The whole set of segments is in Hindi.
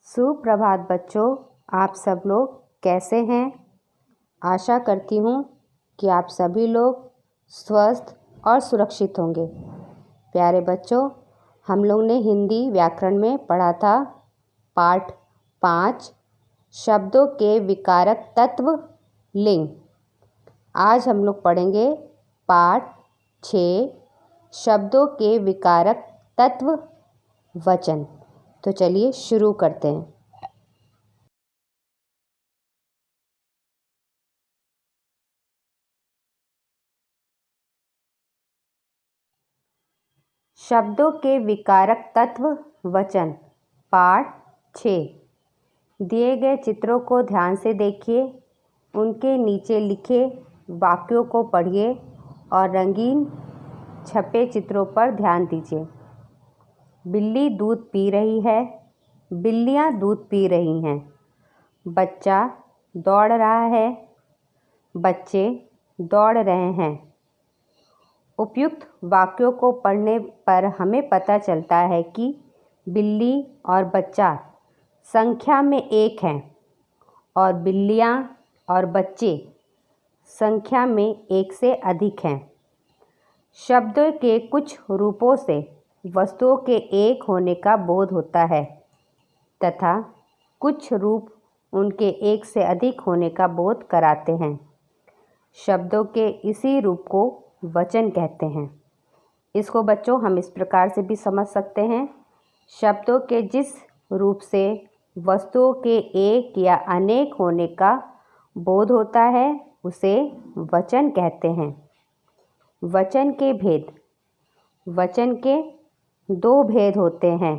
सुप्रभात बच्चों, आप सब लोग कैसे हैं। आशा करती हूँ कि आप सभी लोग स्वस्थ और सुरक्षित होंगे। प्यारे बच्चों, हम लोग ने हिंदी व्याकरण में पढ़ा था पाठ 5 शब्दों के विकारक तत्व लिंग। आज हम लोग पढ़ेंगे पाठ 6 शब्दों के विकारक तत्व वचन। तो चलिए शुरू करते हैं। शब्दों के विकारक तत्व वचन पाठ 6। दिए गए चित्रों को ध्यान से देखिए, उनके नीचे लिखे वाक्यों को पढ़िए और रंगीन छपे चित्रों पर ध्यान दीजिए। बिल्ली दूध पी रही है, बिल्लियाँ दूध पी रही हैं। बच्चा दौड़ रहा है, बच्चे दौड़ रहे हैं। उपयुक्त वाक्यों को पढ़ने पर हमें पता चलता है कि बिल्ली और बच्चा संख्या में एक हैं और बिल्लियाँ और बच्चे संख्या में एक से अधिक हैं। शब्दों के कुछ रूपों से वस्तुओं के एक होने का बोध होता है तथा कुछ रूप उनके एक से अधिक होने का बोध कराते हैं। शब्दों के इसी रूप को वचन कहते हैं। इसको बच्चों हम इस प्रकार से भी समझ सकते हैं। शब्दों के जिस रूप से वस्तुओं के एक या अनेक होने का बोध होता है उसे वचन कहते हैं। वचन के भेद। वचन के 2 भेद होते हैं,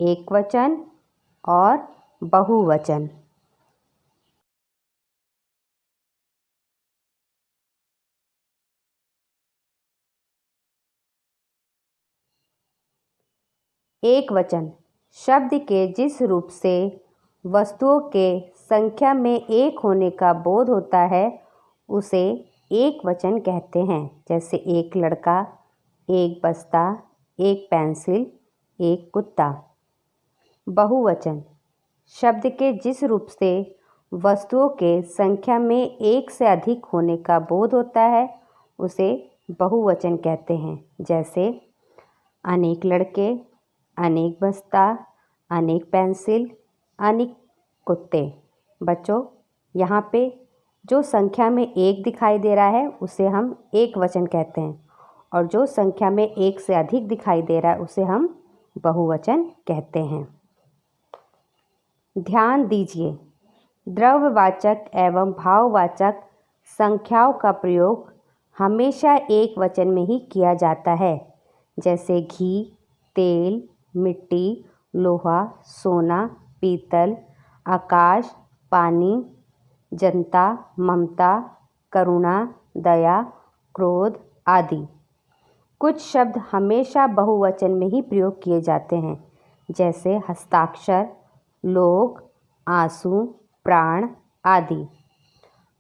एक वचन और बहुवचन। एक वचन शब्द के जिस रूप से वस्तुओं के संख्या में एक होने का बोध होता है उसे एक वचन कहते हैं। जैसे एक लड़का, एक बस्ता, एक पेंसिल, एक कुत्ता। बहुवचन शब्द के जिस रूप से वस्तुओं के संख्या में एक से अधिक होने का बोध होता है उसे बहुवचन कहते हैं। जैसे अनेक लड़के, अनेक बस्ता, अनेक पेंसिल, अनेक कुत्ते। बच्चों, यहाँ पे जो संख्या में एक दिखाई दे रहा है उसे हम एक वचन कहते हैं और जो संख्या में एक से अधिक दिखाई दे रहा है उसे हम बहुवचन कहते हैं। ध्यान दीजिए, द्रव्यवाचक एवं भाववाचक संख्याओं का प्रयोग हमेशा एक वचन में ही किया जाता है। जैसे घी, तेल, मिट्टी, लोहा, सोना, पीतल, आकाश, पानी, जनता, ममता, करुणा, दया, क्रोध आदि। कुछ शब्द हमेशा बहुवचन में ही प्रयोग किए जाते हैं। जैसे हस्ताक्षर, लोग, आंसू, प्राण आदि।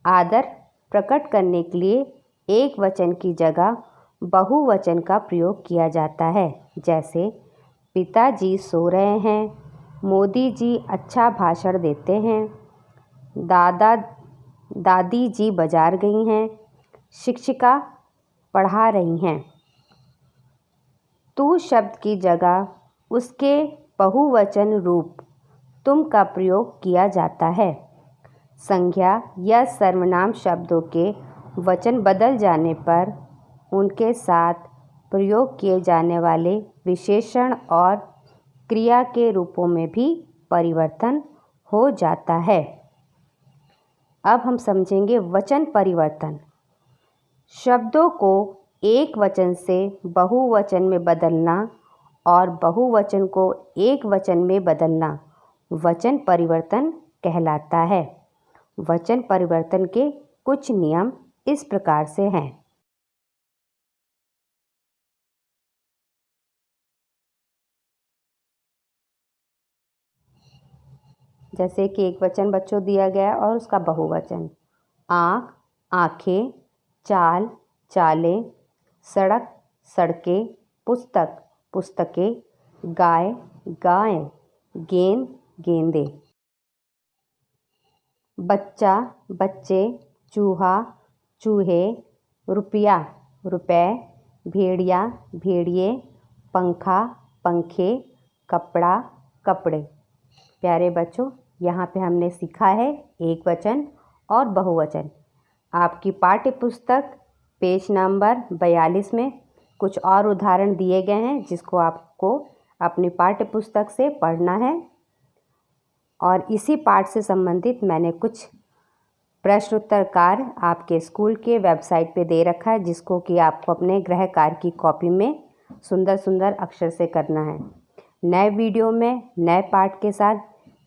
आदर प्रकट करने के लिए एक वचन की जगह बहुवचन का प्रयोग किया जाता है। जैसे पिताजी सो रहे हैं, मोदी जी अच्छा भाषण देते हैं, दादी जी बाजार गई हैं, शिक्षिका पढ़ा रही हैं। तू शब्द की जगह उसके बहुवचन रूप तुम का प्रयोग किया जाता है। संज्ञा या सर्वनाम शब्दों के वचन बदल जाने पर उनके साथ प्रयोग किए जाने वाले विशेषण और क्रिया के रूपों में भी परिवर्तन हो जाता है। अब हम समझेंगे वचन परिवर्तन। शब्दों को एक वचन से बहुवचन में बदलना और बहुवचन को एक वचन में बदलना वचन परिवर्तन कहलाता है। वचन परिवर्तन के कुछ नियम इस प्रकार से हैं। जैसे कि एक वचन बच्चों दिया गया और उसका बहुवचन। आँख, आँखें, चाल, चालें, सड़क, सड़कें, पुस्तक, पुस्तकें, गाय, गायें, गेंद, गेंदे। बच्चा, बच्चे, चूहा, चूहे, रुपया, रुपए, भेड़िया, भेड़िए, पंखा, पंखे, कपड़ा, कपड़े। प्यारे बच्चों, यहाँ पे हमने सीखा है एक वचन और बहुवचन। आपकी पाठ्य पुस्तक पेज नंबर 42 में कुछ और उदाहरण दिए गए हैं जिसको आपको अपनी पाठ्य पुस्तक से पढ़ना है। और इसी पाठ से संबंधित मैंने कुछ प्रश्न उत्तर कार्य आपके स्कूल के वेबसाइट पे दे रखा है जिसको कि आपको अपने गृह कार्य की कॉपी में सुंदर सुंदर अक्षर से करना है। नए वीडियो में नए पाठ के साथ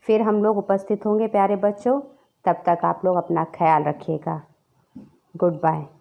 फिर हम लोग उपस्थित होंगे प्यारे बच्चों। तब तक आप लोग अपना ख्याल रखिएगा। Good bye.